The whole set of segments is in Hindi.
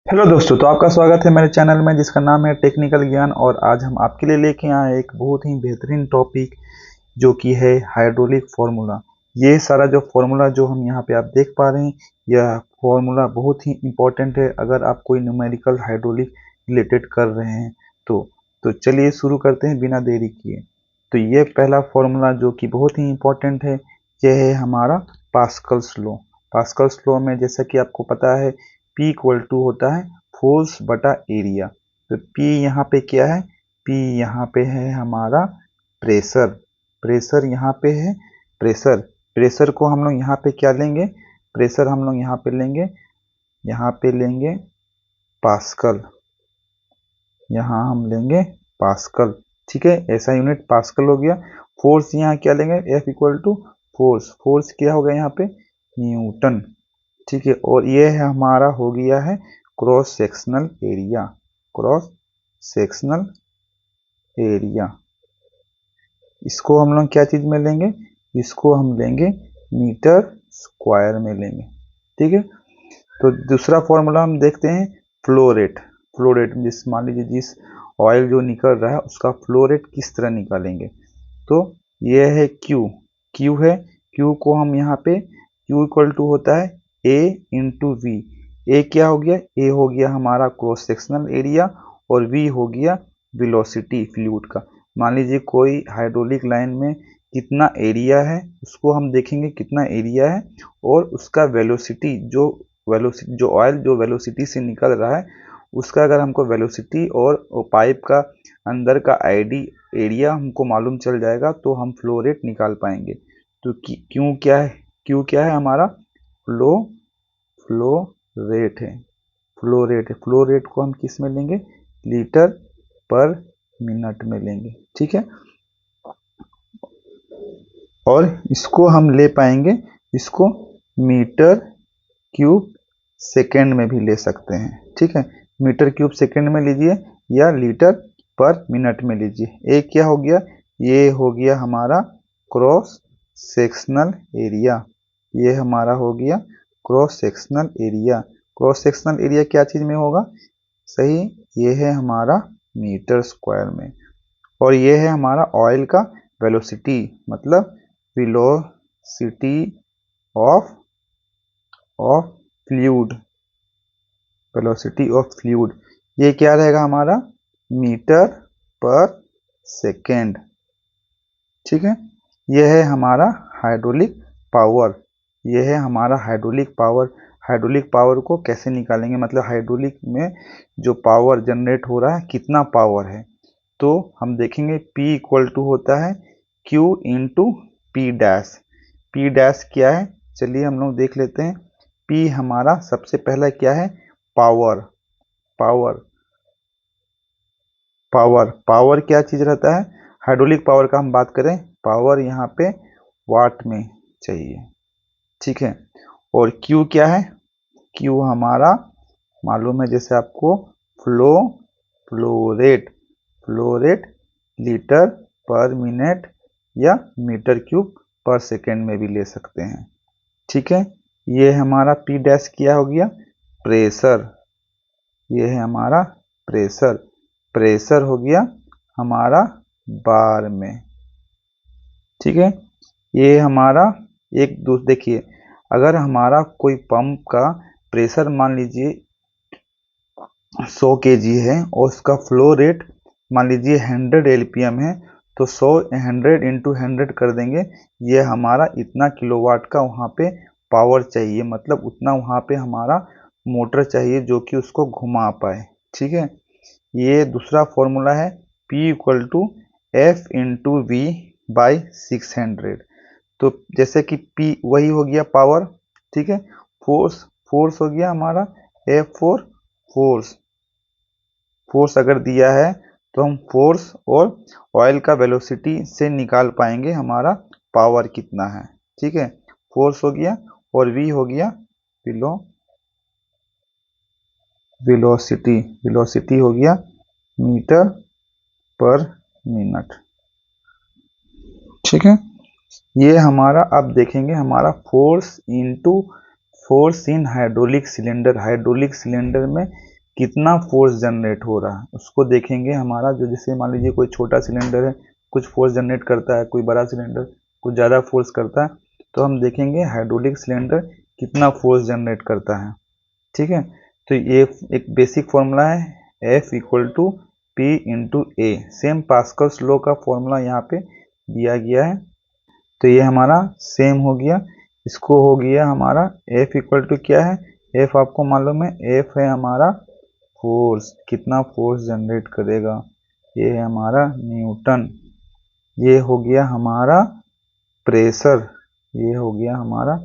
हेलो दोस्तों, तो आपका स्वागत है मेरे चैनल में जिसका नाम है टेक्निकल ज्ञान। और आज हम आपके लिए लेके आए एक बहुत ही बेहतरीन टॉपिक जो कि है हाइड्रोलिक फार्मूला। ये सारा जो फार्मूला जो हम यहाँ पे आप देख पा रहे हैं, यह फार्मूला बहुत ही इम्पोर्टेंट है अगर आप कोई न्यूमेरिकल हाइड्रोलिक रिलेटेड कर रहे हैं तो चलिए शुरू करते हैं बिना देरी किए। तो ये पहला फार्मूला जो कि बहुत ही इम्पोर्टेंट है, यह है हमारा पास्कल्स लॉ। पास्कल्स लॉ में जैसा कि आपको पता है, P इक्वल टू होता है फोर्स बटा एरिया। तो P यहाँ पे क्या है? P यहाँ पे है हमारा प्रेशर। प्रेशर यहाँ पे है प्रेशर। प्रेशर को हम लोग यहाँ पे क्या लेंगे? प्रेशर हम लोग यहाँ पे लेंगे पास्कल। यहाँ हम लेंगे पास्कल, ठीक है। ऐसा यूनिट पास्कल हो गया। फोर्स यहाँ क्या लेंगे? F equal to force. Force क्या होगा यहाँ पे? न्यूटन, ठीक है। और ये है हमारा हो गया है cross sectional area. Cross sectional area, इसको हम लोग क्या चीज में लेंगे? इसको हम लेंगे मीटर स्क्वायर में लेंगे, ठीक है। तो दूसरा फॉर्मूला हम देखते हैं, फ्लो रेट। फ्लो रेट जिस मान लीजिए जिस ऑयल जो निकल रहा है उसका फ्लो रेट किस तरह निकालेंगे? तो ये है क्यू। क्यू है, क्यू को हम यहाँ पे क्यू इक्वल टू होता है ए इंटू वी। ए क्या हो गया? ए हो गया हमारा क्रॉस सेक्शनल एरिया और वी हो गया वेलोसिटी फ्लूइड का। मान लीजिए कोई हाइड्रोलिक लाइन में कितना एरिया है उसको हम देखेंगे कितना एरिया है, और उसका वेलोसिटी जो ऑयल जो वेलोसिटी से निकल रहा है उसका अगर हमको वेलोसिटी और पाइप का अंदर का आईडी एरिया हमको मालूम चल जाएगा तो हम फ्लो रेट निकाल पाएंगे। तो क्यों क्या है? क्यू क्या है हमारा? फ्लो फ्लो रेट है। फ्लो रेट है। फ्लो रेट को हम किस में लेंगे? लीटर पर मिनट में लेंगे, ठीक है। और इसको हम ले पाएंगे, इसको मीटर क्यूब सेकेंड में भी ले सकते हैं, ठीक है। मीटर क्यूब सेकेंड में लीजिए या लीटर पर मिनट में लीजिए। एक क्या हो गया? ये हो गया हमारा क्रॉस सेक्शनल एरिया। ये हमारा हो गया cross sectional area. Cross sectional area क्या चीज में होगा? सही, ये है हमारा मीटर स्क्वायर में। और ये है हमारा ऑयल का वेलोसिटी, मतलब velocity of of fluid. Velocity of fluid ये क्या रहेगा हमारा? मीटर पर सेकेंड, ठीक है। यह है हमारा हाइड्रोलिक पावर। यह है हमारा हाइड्रोलिक पावर। हाइड्रोलिक पावर को कैसे निकालेंगे? मतलब हाइड्रोलिक में जो पावर जनरेट हो रहा है कितना पावर है, तो हम देखेंगे P इक्वल टू होता है Q into P dash. P dash क्या है? चलिए हम लोग देख लेते हैं। P हमारा सबसे पहला क्या है? पावर। पावर पावर पावर क्या चीज रहता है? हाइड्रोलिक पावर का हम बात करें, पावर यहाँ पे वाट में चाहिए, ठीक है। और Q क्या है? Q हमारा मालूम है जैसे आपको, flow flow rate. Flow rate litre पर मिनट या मीटर क्यूब पर सेकेंड में भी ले सकते हैं, ठीक है। ये हमारा P डैश क्या हो गया? प्रेशर। ये है हमारा प्रेशर। प्रेशर हो गया हमारा बार में, ठीक है। ये हमारा एक दूसरे देखिए, अगर हमारा कोई पंप का प्रेशर मान लीजिए 100 kg है और उसका फ्लो रेट मान लीजिए 100 LPM है, तो 100 इंटू 100 कर देंगे, ये हमारा इतना किलोवाट का वहाँ पे पावर चाहिए, मतलब उतना वहाँ पे हमारा मोटर चाहिए जो कि उसको घुमा पाए, ठीक है। ये दूसरा फॉर्मूला है P equal to F into V by 600। तो जैसे कि P वही हो गया पावर, ठीक है। फोर्स फोर्स हो गया हमारा F फॉर फोर्स। फोर्स अगर दिया है तो हम फोर्स और ऑयल का वेलोसिटी से निकाल पाएंगे हमारा पावर कितना है, ठीक है। फोर्स हो गया और V हो गया वेलोसिटी। वेलोसिटी हो गया मीटर पर मिनट, ठीक है। ये हमारा अब देखेंगे हमारा force in hydraulic cylinder. Hydraulic cylinder में कितना फोर्स जनरेट हो रहा है उसको देखेंगे। हमारा जो, जैसे मान लीजिए कोई छोटा सिलेंडर है, कुछ फोर्स जनरेट करता है, कोई बड़ा सिलेंडर कुछ ज़्यादा फोर्स करता है, तो हम देखेंगे हाइड्रोलिक सिलेंडर कितना फोर्स जनरेट करता है। ठीक है, तो ये एक बेसिक फॉर्मूला है, F equal to P into A. Same Pascal's law का फॉर्मूला यहाँ पे दिया गया है। तो ये हमारा सेम हो गया, इसको हो गया हमारा F इक्वल टू क्या है, F आपको मालूम है, F है हमारा फोर्स, कितना फोर्स जनरेट करेगा, ये है हमारा न्यूटन। ये हो गया हमारा प्रेशर, ये हो गया हमारा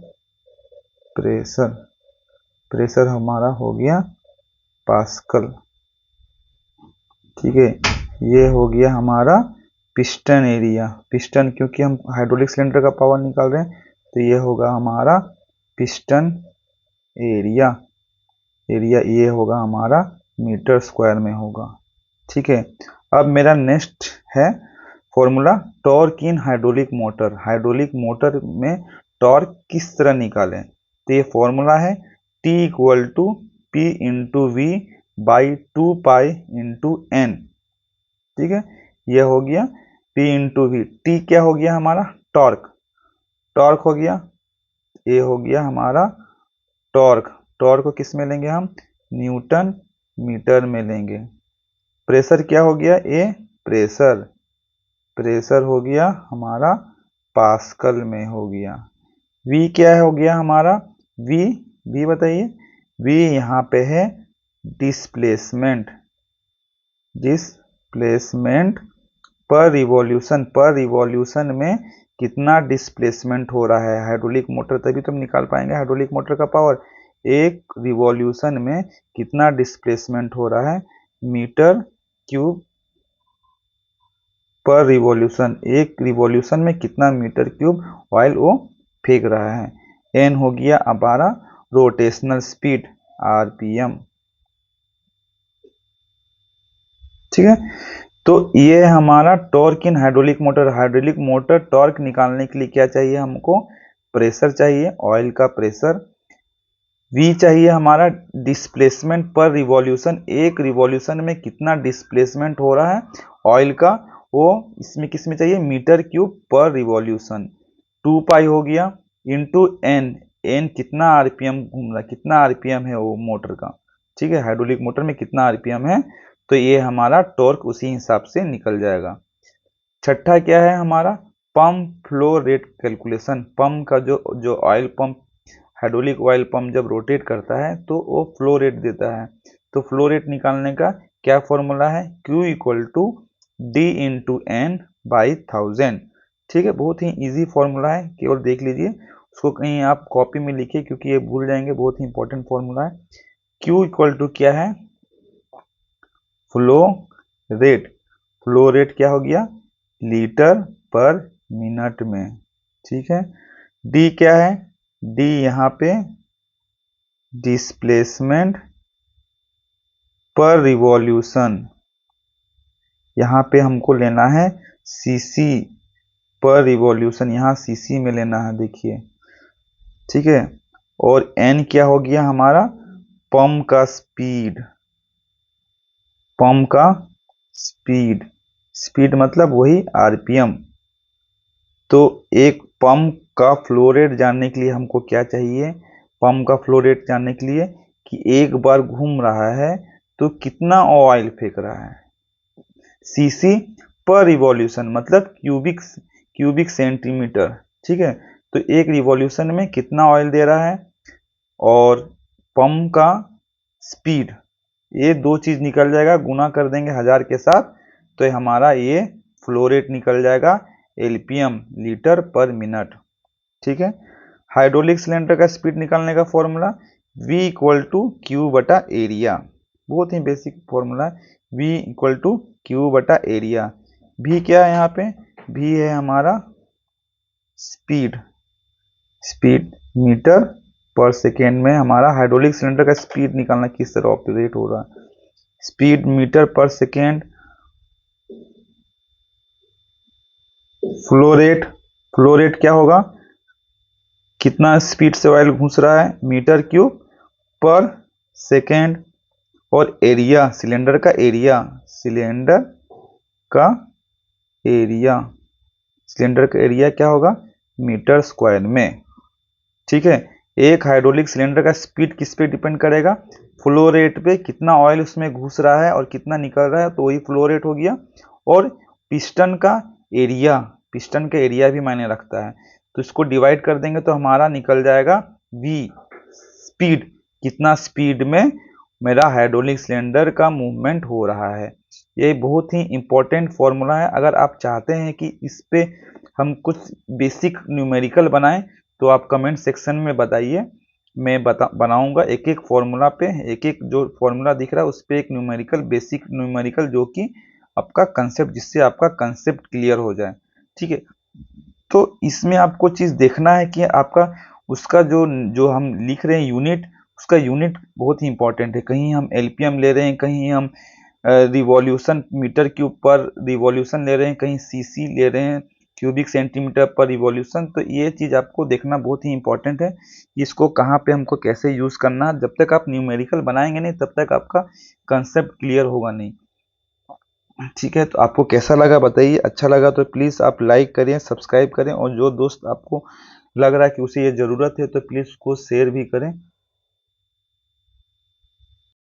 प्रेशर, प्रेशर हमारा हो गया पास्कल। ठीक है, ये हो गया हमारा पिस्टन एरिया, पिस्टन क्योंकि हम हाइड्रोलिक सिलेंडर का पावर निकाल रहे हैं, तो ये होगा हमारा पिस्टन एरिया, एरिया ये होगा हमारा मीटर स्क्वायर में होगा। ठीक है, अब मेरा नेक्स्ट है formula torque in hydraulic motor. Hydraulic motor में टॉर्क किस तरह निकालें, तो ये फॉर्मूला है T equal to P into V by 2 pi into N. ठीक है, ये हो गया P इंटू वी, T क्या हो गया हमारा टॉर्क, टॉर्क हो गया, ये हो गया हमारा टॉर्क, टॉर्क को किस में लेंगे हम, न्यूटन मीटर में लेंगे। प्रेशर क्या हो गया, ए प्रेशर, प्रेशर हो गया हमारा पास्कल में हो गया। V क्या हो गया हमारा, V बताइए, V यहाँ पे है डिस्प्लेसमेंट, डिस्प्लेसमेंट पर रिवॉल्यूशन, पर रिवॉल्यूशन में कितना डिस्प्लेसमेंट हो रहा है हाइड्रोलिक मोटर, तभी तो हम निकाल पाएंगे हाइड्रोलिक मोटर का पावर। एक रिवॉल्यूशन में कितना डिस्प्लेसमेंट हो रहा है, मीटर क्यूब पर रिवॉल्यूशन, एक रिवॉल्यूशन में कितना मीटर क्यूब ऑयल वो फेंक रहा है। एन हो गया हमारा रोटेशनल स्पीड, आरपीएम। ठीक है, तो ये हमारा torque in hydraulic motor. Hydraulic motor torque निकालने के लिए क्या चाहिए हमको, प्रेशर चाहिए, ऑयल का प्रेशर। V चाहिए हमारा डिस्प्लेसमेंट पर रिवॉल्यूशन, एक रिवॉल्यूशन में कितना डिस्प्लेसमेंट हो रहा है ऑयल का, वो इसमें किस में चाहिए, मीटर क्यूब पर रिवॉल्यूशन। 2 पाई हो गया इंटू एन, एन कितना आरपीएम घूम रहा है, कितना आरपीएम है वो मोटर का। ठीक है, हाइड्रोलिक मोटर में कितना आरपीएम है, तो ये हमारा टॉर्क उसी हिसाब से निकल जाएगा। छठा क्या है हमारा, pump flow rate calculation. Pump का जो oil pump, hydraulic oil pump जब रोटेट करता है तो वो फ्लो रेट देता है। तो फ्लो रेट निकालने का क्या फॉर्मूला है, Q equal to D into N by 1000। ठीक है, बहुत ही इजी फॉर्मूला है, केवल देख लीजिए, उसको कहीं आप कॉपी में लिखिए क्योंकि ये भूल जाएंगे, बहुत ही इंपॉर्टेंट फॉर्मूला है। Q इक्वल टू क्या है, फ्लो रेट, फ्लो रेट क्या हो गया, लीटर पर मिनट में। ठीक है, D क्या है, D यहाँ पे डिस्प्लेसमेंट पर रिवॉल्यूशन, यहाँ पे हमको लेना है सीसी पर रिवॉल्यूशन, यहाँ सीसी में लेना है, देखिए। ठीक है, और N क्या हो गया हमारा, पंप का स्पीड, पंप का स्पीड, स्पीड मतलब वही आरपीएम। तो एक पंप का फ्लो रेट जानने के लिए हमको क्या चाहिए, पंप का फ्लो रेट जानने के लिए कि एक बार घूम रहा है तो कितना ऑयल फेंक रहा है, सीसी पर रिवॉल्यूशन मतलब क्यूबिक सेंटीमीटर। ठीक है, तो एक रिवॉल्यूशन में कितना ऑयल दे रहा है, और पंप का स्पीड, ये दो चीज निकल जाएगा, गुना कर देंगे 1000 के साथ, तो हमारा ये फ्लो रेट निकल जाएगा, एलपीएम, लीटर पर मिनट। ठीक है, हाइड्रोलिक सिलेंडर का स्पीड निकालने का formula V equal to Q बटा एरिया, बहुत ही बेसिक फॉर्मूला है, V इक्वल टू क्यू बटा एरिया। V क्या है यहाँ पे, V है हमारा स्पीड, स्पीड मीटर पर सेकेंड में हमारा हाइड्रोलिक सिलेंडर का स्पीड निकालना किस तरह ऑपरेट हो रहा है, स्पीड मीटर पर second. Flow rate, flow rate क्या होगा, कितना स्पीड से ऑयल घुस रहा है, मीटर क्यूब पर सेकेंड। और एरिया, सिलेंडर का एरिया, सिलेंडर का एरिया, सिलेंडर का एरिया क्या होगा, मीटर स्क्वायर में। ठीक है, एक हाइड्रोलिक सिलेंडर का स्पीड किस पे डिपेंड करेगा, फ्लो रेट पे, कितना ऑयल उसमें घुस रहा है और कितना निकल रहा है, तो वही फ्लो रेट हो गया। और पिस्टन का एरिया, पिस्टन का एरिया भी मायने रखता है, तो इसको डिवाइड कर देंगे तो हमारा निकल जाएगा V, स्पीड, कितना स्पीड में मेरा हाइड्रोलिक सिलेंडर का मूवमेंट हो रहा है। ये बहुत ही इंपॉर्टेंट फॉर्मूला है। अगर आप चाहते हैं कि इस पे हम कुछ बेसिक न्यूमेरिकल बनाएं तो आप कमेंट सेक्शन में बताइए, मैं बनाऊंगा एक एक फॉर्मूला पे, एक एक जो फॉर्मूला दिख रहा है उस पे एक न्यूमेरिकल, बेसिक न्यूमेरिकल, जो कि आपका कंसेप्ट, जिससे आपका कंसेप्ट क्लियर हो जाए। ठीक है, तो इसमें आपको चीज देखना है कि आपका उसका जो जो हम लिख रहे हैं यूनिट, उसका यूनिट बहुत ही इंपॉर्टेंट है। कहीं हम एलपीएम ले रहे हैं, कहीं हम रिवॉल्यूशन, मीटर के ऊपर रिवॉल्यूशन ले रहे हैं, कहीं सीसी ले रहे हैं, क्यूबिक सेंटीमीटर पर रिवॉल्यूशन। तो ये चीज आपको देखना बहुत ही इंपॉर्टेंट है, इसको कहाँ पे हमको कैसे यूज करना है। जब तक आप न्यूमेरिकल बनाएंगे नहीं तब तक आपका कंसेप्ट क्लियर होगा नहीं। ठीक है, तो आपको कैसा लगा बताइए, अच्छा लगा तो प्लीज़ आप लाइक करें, सब्सक्राइब करें, और जो दोस्त आपको लग रहा है कि उसे ये ज़रूरत है तो प्लीज़ उसको शेयर भी करें।